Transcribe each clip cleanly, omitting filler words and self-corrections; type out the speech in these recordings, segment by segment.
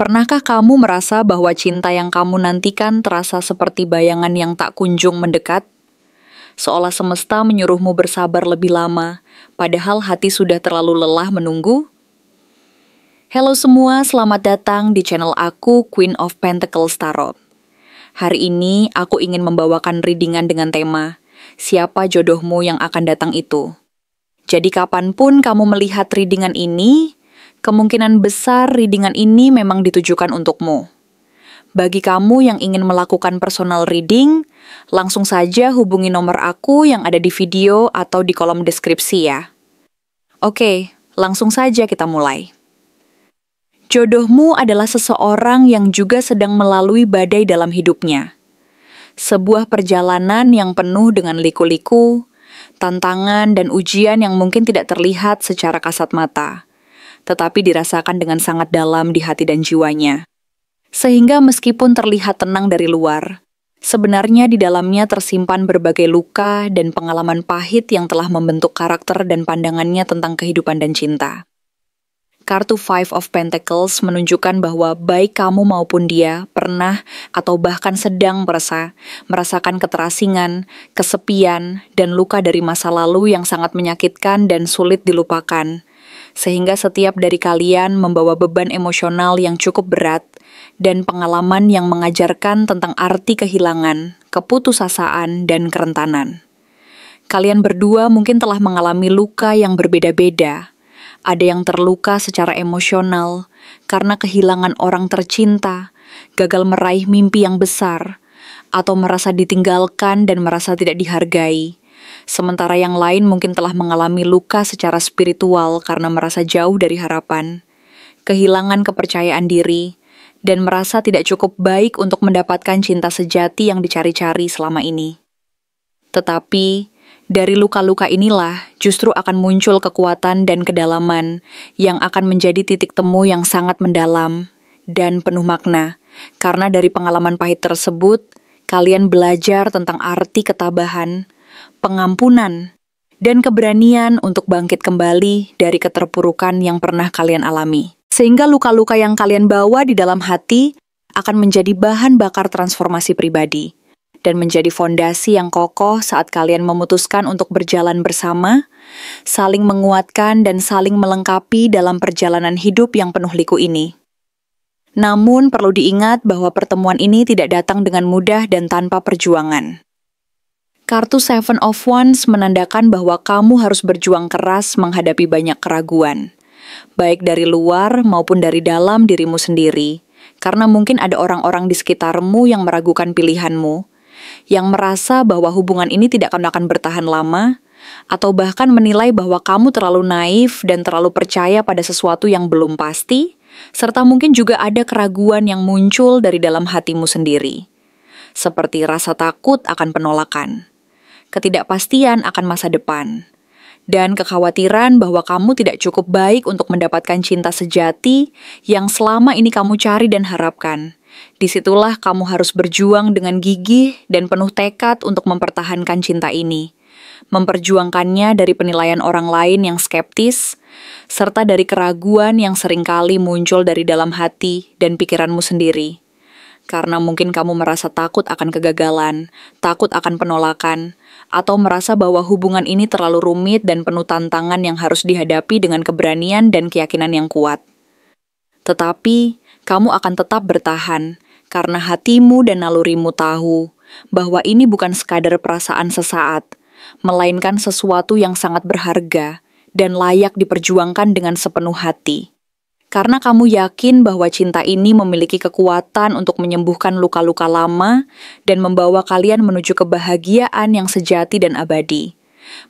Pernahkah kamu merasa bahwa cinta yang kamu nantikan terasa seperti bayangan yang tak kunjung mendekat? Seolah semesta menyuruhmu bersabar lebih lama, padahal hati sudah terlalu lelah menunggu? Halo semua, selamat datang di channel aku, Queen of Pentacles Tarot. Hari ini aku ingin membawakan readingan dengan tema, siapa jodohmu yang akan datang itu? Jadi kapanpun kamu melihat readingan ini, kemungkinan besar readingan ini memang ditujukan untukmu. Bagi kamu yang ingin melakukan personal reading, langsung saja hubungi nomor aku yang ada di video atau di kolom deskripsi ya. Oke, langsung saja kita mulai. Jodohmu adalah seseorang yang juga sedang melalui badai dalam hidupnya. Sebuah perjalanan yang penuh dengan liku-liku, tantangan dan ujian yang mungkin tidak terlihat secara kasat mata, tetapi dirasakan dengan sangat dalam di hati dan jiwanya. Sehingga meskipun terlihat tenang dari luar, sebenarnya di dalamnya tersimpan berbagai luka dan pengalaman pahit yang telah membentuk karakter dan pandangannya tentang kehidupan dan cinta. Kartu Five of Pentacles menunjukkan bahwa baik kamu maupun dia pernah atau bahkan sedang merasakan keterasingan, kesepian, dan luka dari masa lalu yang sangat menyakitkan dan sulit dilupakan. Sehingga setiap dari kalian membawa beban emosional yang cukup berat dan pengalaman yang mengajarkan tentang arti kehilangan, keputusasaan, dan kerentanan. Kalian berdua mungkin telah mengalami luka yang berbeda-beda. Ada yang terluka secara emosional karena kehilangan orang tercinta, gagal meraih mimpi yang besar, atau merasa ditinggalkan dan merasa tidak dihargai. Sementara yang lain mungkin telah mengalami luka secara spiritual karena merasa jauh dari harapan, kehilangan kepercayaan diri, dan merasa tidak cukup baik untuk mendapatkan cinta sejati yang dicari-cari selama ini. Tetapi, dari luka-luka inilah justru akan muncul kekuatan dan kedalaman yang akan menjadi titik temu yang sangat mendalam dan penuh makna. Karena dari pengalaman pahit tersebut, kalian belajar tentang arti ketabahan, pengampunan, dan keberanian untuk bangkit kembali dari keterpurukan yang pernah kalian alami. Sehingga luka-luka yang kalian bawa di dalam hati akan menjadi bahan bakar transformasi pribadi dan menjadi fondasi yang kokoh saat kalian memutuskan untuk berjalan bersama, saling menguatkan dan saling melengkapi dalam perjalanan hidup yang penuh liku ini. Namun perlu diingat bahwa pertemuan ini tidak datang dengan mudah dan tanpa perjuangan. Kartu Seven of Wands menandakan bahwa kamu harus berjuang keras menghadapi banyak keraguan, baik dari luar maupun dari dalam dirimu sendiri, karena mungkin ada orang-orang di sekitarmu yang meragukan pilihanmu, yang merasa bahwa hubungan ini tidak akan bertahan lama, atau bahkan menilai bahwa kamu terlalu naif dan terlalu percaya pada sesuatu yang belum pasti, serta mungkin juga ada keraguan yang muncul dari dalam hatimu sendiri, seperti rasa takut akan penolakan, ketidakpastian akan masa depan, dan kekhawatiran bahwa kamu tidak cukup baik untuk mendapatkan cinta sejati yang selama ini kamu cari dan harapkan. Disitulah kamu harus berjuang dengan gigih dan penuh tekad untuk mempertahankan cinta ini, memperjuangkannya dari penilaian orang lain yang skeptis, serta dari keraguan yang seringkali muncul dari dalam hati dan pikiranmu sendiri. Karena mungkin kamu merasa takut akan kegagalan, takut akan penolakan, atau merasa bahwa hubungan ini terlalu rumit dan penuh tantangan yang harus dihadapi dengan keberanian dan keyakinan yang kuat. Tetapi, kamu akan tetap bertahan, karena hatimu dan nalurimu tahu bahwa ini bukan sekadar perasaan sesaat, melainkan sesuatu yang sangat berharga dan layak diperjuangkan dengan sepenuh hati. Karena kamu yakin bahwa cinta ini memiliki kekuatan untuk menyembuhkan luka-luka lama dan membawa kalian menuju kebahagiaan yang sejati dan abadi.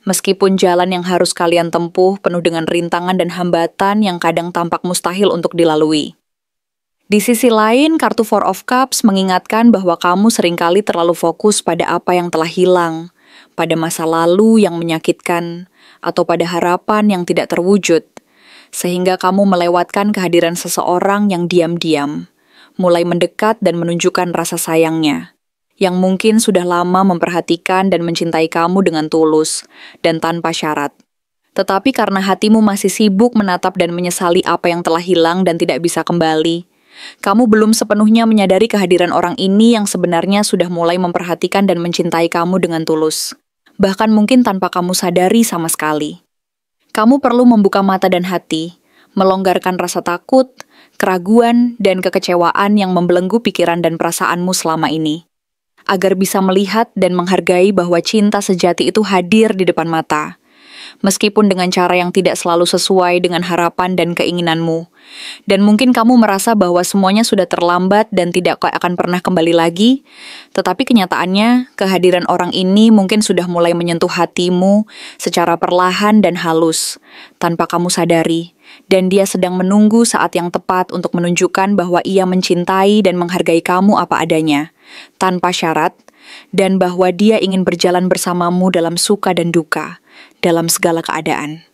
Meskipun jalan yang harus kalian tempuh penuh dengan rintangan dan hambatan yang kadang tampak mustahil untuk dilalui. Di sisi lain, kartu Four of Cups mengingatkan bahwa kamu seringkali terlalu fokus pada apa yang telah hilang, pada masa lalu yang menyakitkan, atau pada harapan yang tidak terwujud, sehingga kamu melewatkan kehadiran seseorang yang diam-diam, mulai mendekat dan menunjukkan rasa sayangnya, yang mungkin sudah lama memperhatikan dan mencintai kamu dengan tulus dan tanpa syarat. Tetapi karena hatimu masih sibuk menatap dan menyesali apa yang telah hilang dan tidak bisa kembali, Kamu belum sepenuhnya menyadari kehadiran orang ini yang sebenarnya sudah mulai memperhatikan dan mencintai kamu dengan tulus. Bahkan mungkin tanpa kamu sadari sama sekali. Kamu perlu membuka mata dan hati, melonggarkan rasa takut, keraguan, dan kekecewaan yang membelenggu pikiran dan perasaanmu selama ini. Agar bisa melihat dan menghargai bahwa cinta sejati itu hadir di depan mata. Meskipun dengan cara yang tidak selalu sesuai dengan harapan dan keinginanmu. Dan mungkin kamu merasa bahwa semuanya sudah terlambat dan tidak akan pernah kembali lagi, tetapi kenyataannya kehadiran orang ini mungkin sudah mulai menyentuh hatimu secara perlahan dan halus, tanpa kamu sadari, dan dia sedang menunggu saat yang tepat untuk menunjukkan bahwa ia mencintai dan menghargai kamu apa adanya, tanpa syarat, dan bahwa dia ingin berjalan bersamamu dalam suka dan duka, dalam segala keadaan.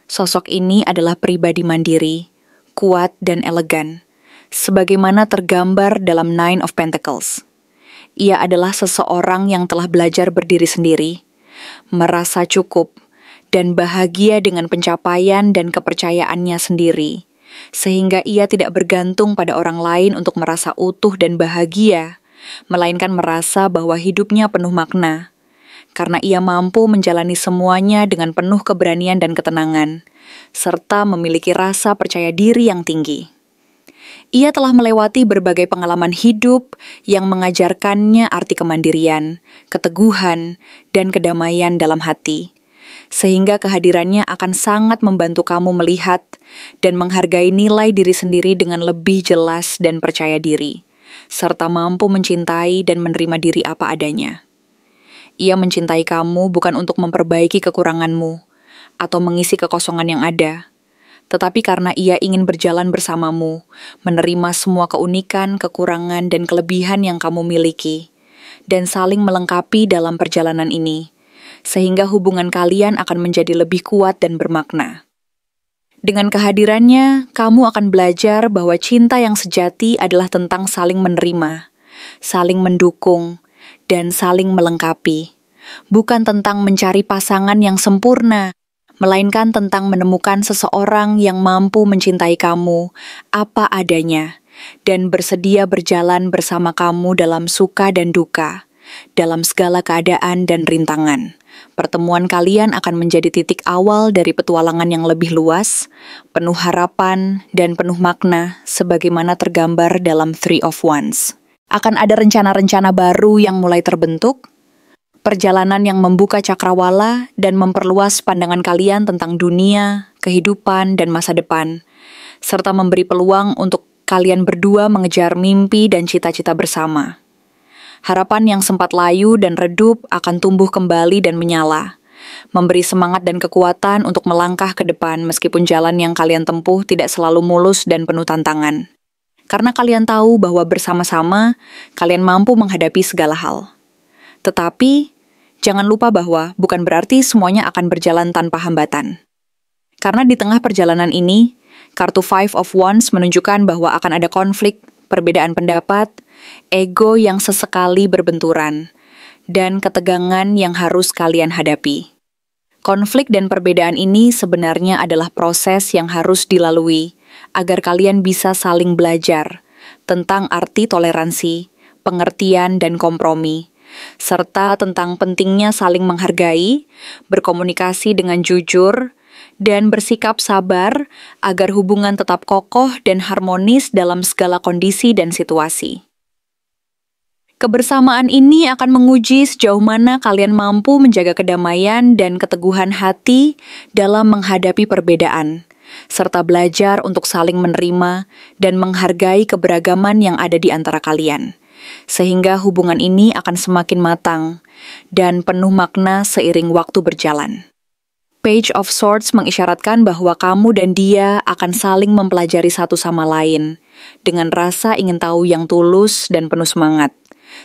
Sosok ini adalah pribadi mandiri, kuat dan elegan, sebagaimana tergambar dalam Nine of Pentacles. Ia adalah seseorang yang telah belajar berdiri sendiri, merasa cukup, dan bahagia dengan pencapaian dan kepercayaannya sendiri, sehingga ia tidak bergantung pada orang lain untuk merasa utuh dan bahagia, melainkan merasa bahwa hidupnya penuh makna, karena ia mampu menjalani semuanya dengan penuh keberanian dan ketenangan, serta memiliki rasa percaya diri yang tinggi. Ia telah melewati berbagai pengalaman hidup yang mengajarkannya arti kemandirian, keteguhan, dan kedamaian dalam hati, sehingga kehadirannya akan sangat membantu kamu melihat dan menghargai nilai diri sendiri dengan lebih jelas dan percaya diri, serta mampu mencintai dan menerima diri apa adanya. Ia mencintai kamu bukan untuk memperbaiki kekuranganmu atau mengisi kekosongan yang ada, tetapi karena ia ingin berjalan bersamamu, menerima semua keunikan, kekurangan, dan kelebihan yang kamu miliki, dan saling melengkapi dalam perjalanan ini, sehingga hubungan kalian akan menjadi lebih kuat dan bermakna. Dengan kehadirannya, kamu akan belajar bahwa cinta yang sejati adalah tentang saling menerima, saling mendukung, dan saling melengkapi. Bukan tentang mencari pasangan yang sempurna, melainkan tentang menemukan seseorang yang mampu mencintai kamu apa adanya, dan bersedia berjalan bersama kamu dalam suka dan duka, dalam segala keadaan dan rintangan. Pertemuan kalian akan menjadi titik awal dari petualangan yang lebih luas, penuh harapan, dan penuh makna, sebagaimana tergambar dalam Three of Wands. Akan ada rencana-rencana baru yang mulai terbentuk, perjalanan yang membuka cakrawala dan memperluas pandangan kalian tentang dunia, kehidupan, dan masa depan, serta memberi peluang untuk kalian berdua mengejar mimpi dan cita-cita bersama. Harapan yang sempat layu dan redup akan tumbuh kembali dan menyala, memberi semangat dan kekuatan untuk melangkah ke depan meskipun jalan yang kalian tempuh tidak selalu mulus dan penuh tantangan. Karena kalian tahu bahwa bersama-sama, kalian mampu menghadapi segala hal. Tetapi, jangan lupa bahwa bukan berarti semuanya akan berjalan tanpa hambatan. Karena di tengah perjalanan ini, kartu Five of Wands menunjukkan bahwa akan ada konflik, perbedaan pendapat, ego yang sesekali berbenturan, dan ketegangan yang harus kalian hadapi. Konflik dan perbedaan ini sebenarnya adalah proses yang harus dilalui, agar kalian bisa saling belajar tentang arti toleransi, pengertian, dan kompromi, serta tentang pentingnya saling menghargai, berkomunikasi dengan jujur, dan bersikap sabar agar hubungan tetap kokoh dan harmonis dalam segala kondisi dan situasi. Kebersamaan ini akan menguji sejauh mana kalian mampu menjaga kedamaian dan keteguhan hati dalam menghadapi perbedaan, serta belajar untuk saling menerima dan menghargai keberagaman yang ada di antara kalian, sehingga hubungan ini akan semakin matang dan penuh makna seiring waktu berjalan. Page of Swords mengisyaratkan bahwa kamu dan dia akan saling mempelajari satu sama lain, dengan rasa ingin tahu yang tulus dan penuh semangat,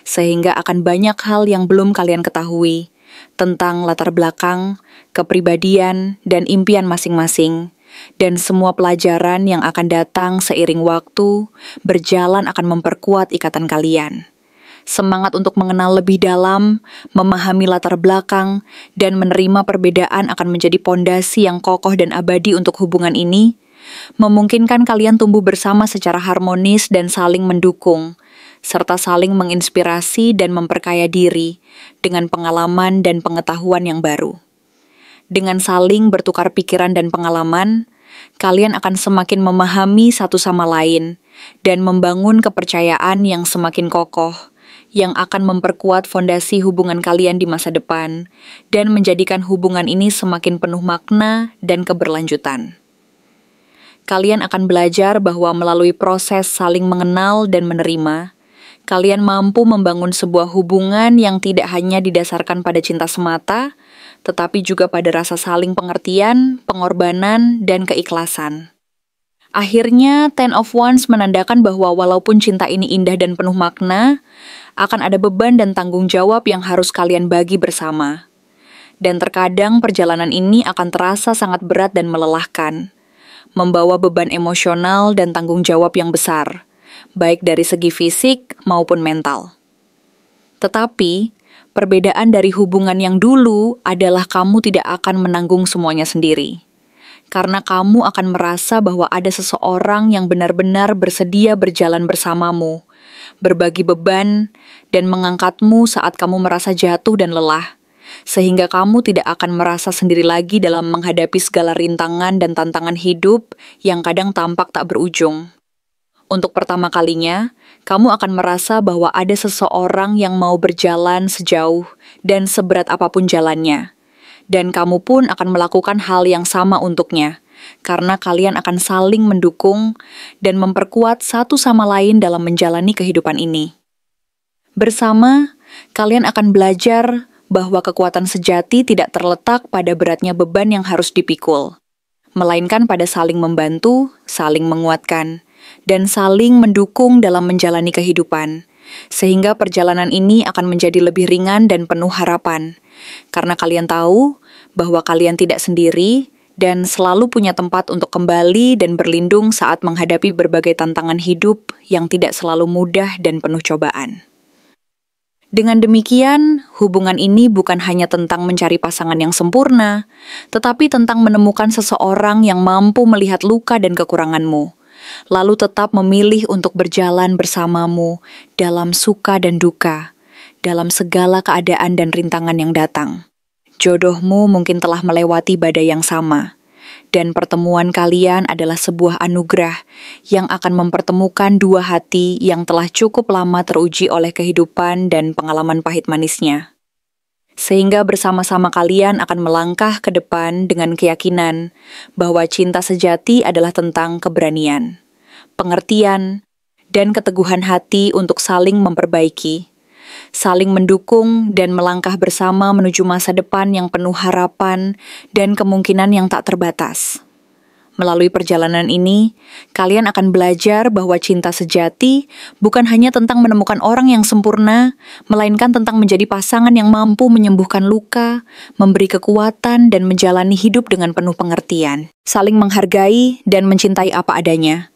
sehingga akan banyak hal yang belum kalian ketahui tentang latar belakang, kepribadian, dan impian masing-masing, dan semua pelajaran yang akan datang seiring waktu berjalan akan memperkuat ikatan kalian. Semangat untuk mengenal lebih dalam, memahami latar belakang, dan menerima perbedaan akan menjadi pondasi yang kokoh dan abadi untuk hubungan ini, memungkinkan kalian tumbuh bersama secara harmonis dan saling mendukung, serta saling menginspirasi dan memperkaya diri dengan pengalaman dan pengetahuan yang baru. Dengan saling bertukar pikiran dan pengalaman, kalian akan semakin memahami satu sama lain dan membangun kepercayaan yang semakin kokoh, yang akan memperkuat fondasi hubungan kalian di masa depan dan menjadikan hubungan ini semakin penuh makna dan keberlanjutan. Kalian akan belajar bahwa melalui proses saling mengenal dan menerima, kalian mampu membangun sebuah hubungan yang tidak hanya didasarkan pada cinta semata, tetapi juga pada rasa saling pengertian, pengorbanan, dan keikhlasan. Akhirnya, Ten of Wands menandakan bahwa walaupun cinta ini indah dan penuh makna, akan ada beban dan tanggung jawab yang harus kalian bagi bersama. Dan terkadang perjalanan ini akan terasa sangat berat dan melelahkan, membawa beban emosional dan tanggung jawab yang besar, baik dari segi fisik maupun mental. Tetapi, perbedaan dari hubungan yang dulu adalah kamu tidak akan menanggung semuanya sendiri. Karena kamu akan merasa bahwa ada seseorang yang benar-benar bersedia berjalan bersamamu, berbagi beban, dan mengangkatmu saat kamu merasa jatuh dan lelah, sehingga kamu tidak akan merasa sendiri lagi dalam menghadapi segala rintangan dan tantangan hidup yang kadang tampak tak berujung. Untuk pertama kalinya, kamu akan merasa bahwa ada seseorang yang mau berjalan sejauh dan seberat apapun jalannya, dan kamu pun akan melakukan hal yang sama untuknya, karena kalian akan saling mendukung dan memperkuat satu sama lain dalam menjalani kehidupan ini. Bersama, kalian akan belajar bahwa kekuatan sejati tidak terletak pada beratnya beban yang harus dipikul, melainkan pada saling membantu, saling menguatkan, dan saling mendukung dalam menjalani kehidupan, sehingga perjalanan ini akan menjadi lebih ringan dan penuh harapan, karena kalian tahu bahwa kalian tidak sendiri dan selalu punya tempat untuk kembali dan berlindung saat menghadapi berbagai tantangan hidup yang tidak selalu mudah dan penuh cobaan. Dengan demikian, hubungan ini bukan hanya tentang mencari pasangan yang sempurna, tetapi tentang menemukan seseorang yang mampu melihat luka dan kekuranganmu, lalu tetap memilih untuk berjalan bersamamu dalam suka dan duka, dalam segala keadaan dan rintangan yang datang. Jodohmu mungkin telah melewati badai yang sama, dan pertemuan kalian adalah sebuah anugerah yang akan mempertemukan dua hati yang telah cukup lama teruji oleh kehidupan dan pengalaman pahit manisnya. Sehingga bersama-sama kalian akan melangkah ke depan dengan keyakinan bahwa cinta sejati adalah tentang keberanian, pengertian, dan keteguhan hati untuk saling memperbaiki, saling mendukung dan melangkah bersama menuju masa depan yang penuh harapan dan kemungkinan yang tak terbatas. Melalui perjalanan ini, kalian akan belajar bahwa cinta sejati bukan hanya tentang menemukan orang yang sempurna, melainkan tentang menjadi pasangan yang mampu menyembuhkan luka, memberi kekuatan, dan menjalani hidup dengan penuh pengertian, saling menghargai dan mencintai apa adanya.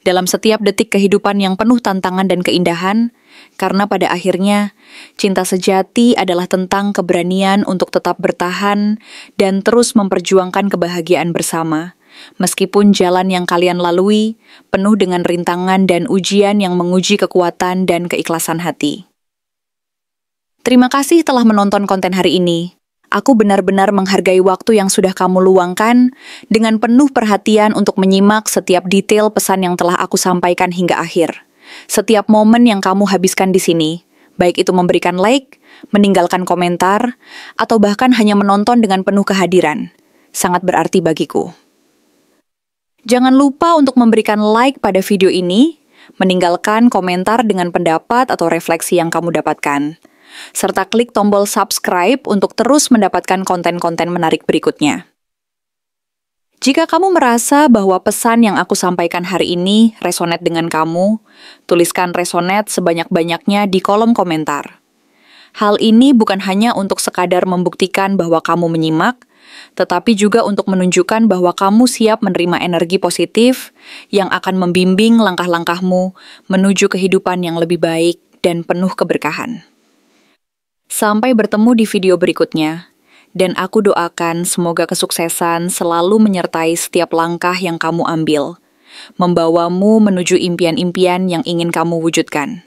Dalam setiap detik kehidupan yang penuh tantangan dan keindahan, karena pada akhirnya, cinta sejati adalah tentang keberanian untuk tetap bertahan dan terus memperjuangkan kebahagiaan bersama, meskipun jalan yang kalian lalui penuh dengan rintangan dan ujian yang menguji kekuatan dan keikhlasan hati. Terima kasih telah menonton konten hari ini. Aku benar-benar menghargai waktu yang sudah kamu luangkan dengan penuh perhatian untuk menyimak setiap detail pesan yang telah aku sampaikan hingga akhir. Setiap momen yang kamu habiskan di sini, baik itu memberikan like, meninggalkan komentar, atau bahkan hanya menonton dengan penuh kehadiran, sangat berarti bagiku. Jangan lupa untuk memberikan like pada video ini, meninggalkan komentar dengan pendapat atau refleksi yang kamu dapatkan, serta klik tombol subscribe untuk terus mendapatkan konten-konten menarik berikutnya. Jika kamu merasa bahwa pesan yang aku sampaikan hari ini resonate dengan kamu, tuliskan resonate sebanyak-banyaknya di kolom komentar. Hal ini bukan hanya untuk sekadar membuktikan bahwa kamu menyimak, tetapi juga untuk menunjukkan bahwa kamu siap menerima energi positif yang akan membimbing langkah-langkahmu menuju kehidupan yang lebih baik dan penuh keberkahan. Sampai bertemu di video berikutnya. Dan aku doakan semoga kesuksesan selalu menyertai setiap langkah yang kamu ambil, membawamu menuju impian-impian yang ingin kamu wujudkan.